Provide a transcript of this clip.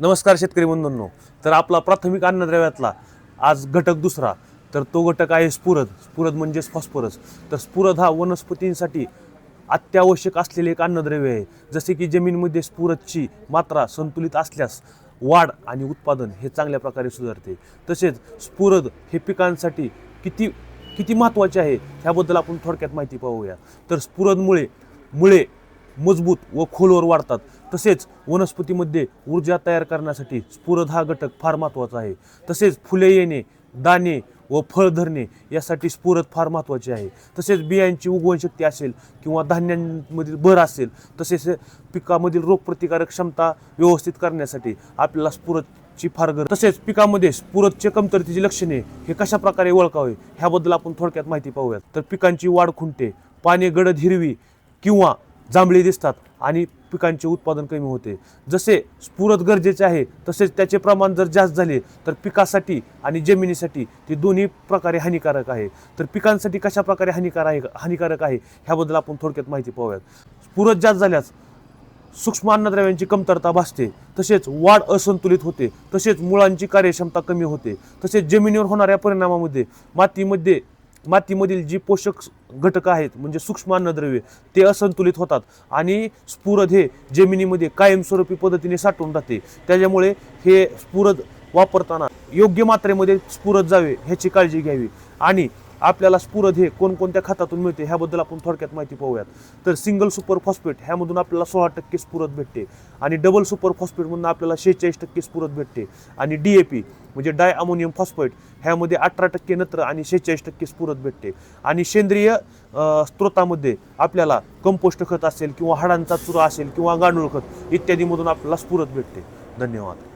नमस्कार शेतकरी बंधूंनो. तर आपला प्राथमिक अन्नद्रव्यातला आज घटक दुसरा, तर तो घटक आहे स्फुरद. स्फुरद म्हणजेच फॉस्फरस. तर स्फुरद हा वनस्पतींसाठी अत्यावश्यक असलेले एक अन्नद्रव्य आहे. जसे की जमिनीमध्ये स्फुरदची मात्रा संतुलित असल्यास वाढ आणि उत्पादन हे चांगल्या प्रकारे सुधारते. तसेच स्फुरद हे पिकांसाठी किती किती महत्त्वाचे आहे ह्याबद्दल आपण थोडक्यात माहिती पाहूया. तर स्फुरदमुळे मुळे मजबूत व खोलवर वाढतात. तसेच वनस्पतीमध्ये ऊर्जा तयार करण्यासाठी स्फुरद हा घटक फार महत्त्वाचा आहे. तसेच फुले येणे, दाणे व फळ धरणे यासाठी स्फुरद फार महत्त्वाचे आहे. तसेच बियांची उगवण शक्ती असेल किंवा धान्यांमधील भर असेल, तसेच पिकामधील रोगप्रतिकारक क्षमता व्यवस्थित करण्यासाठी आपल्याला स्फुरदची फार गरज. तसेच पिकामध्ये स्फुरदच्या कमतरतेची लक्षणे हे कशा प्रकारे ओळखावे ह्याबद्दल आपण थोडक्यात माहिती पाहूयात. तर पिकांची वाढ खुंटते, पाने गडद हिरवी किंवा जांभळी दिसतात आणि पिकांचे उत्पादन कमी होते. जसे स्फुरद गरजेचे आहे तसेच त्याचे प्रमाण जर जास्त झाले तर पिकासाठी आणि जमिनीसाठी ते दोन्ही प्रकारे हानिकारक आहे. तर पिकांसाठी कशा प्रकारे हानिकारक आहे ह्याबद्दल आपण थोडक्यात माहिती पाहूयात. स्फुरद जास्त झाल्यास सूक्ष्म अन्नद्रव्यांची कमतरता भासते, तसेच वाढ असंतुलित होते, तसेच मुळांची कार्यक्षमता कमी होते. तसेच जमिनीवर होणाऱ्या परिणामामध्ये मातीमधील जी पोषक घटक आहेत म्हणजे सूक्ष्म अन्नद्रव्ये ते असंतुलित होतात आणि स्फुरद हे जमिनीमध्ये कायमस्वरूपी पद्धतीने साठवून राहते. त्याच्यामुळे हे स्फुरद वापरताना योग्य मात्रेमध्ये स्फुरद जावे ह्याची काळजी घ्यावी. आणि आपल्याला स्फुरद हे कोणकोणत्या खतातून मिळते ह्याबद्दल आपण थोडक्यात माहिती पाहूयात. तर सिंगल सुपर फॉस्फेट ह्यामधून आपल्याला 16% स्फुरद भेटते आणि डबल सुपर फॉस्फेटमधून आपल्याला 46% स्फुरद भेटते आणि DAP म्हणजे डाय अमोनियम फॉस्फेट ह्यामध्ये 18% नत्र आणि 46% स्फुरद भेटते. आणि सेंद्रिय स्त्रोतामध्ये आपल्याला कंपोस्ट खत असेल किंवा हाडांचा चुरा असेल किंवा गांडूळ खत इत्यादीमधून आपल्याला स्फुरद भेटते. धन्यवाद.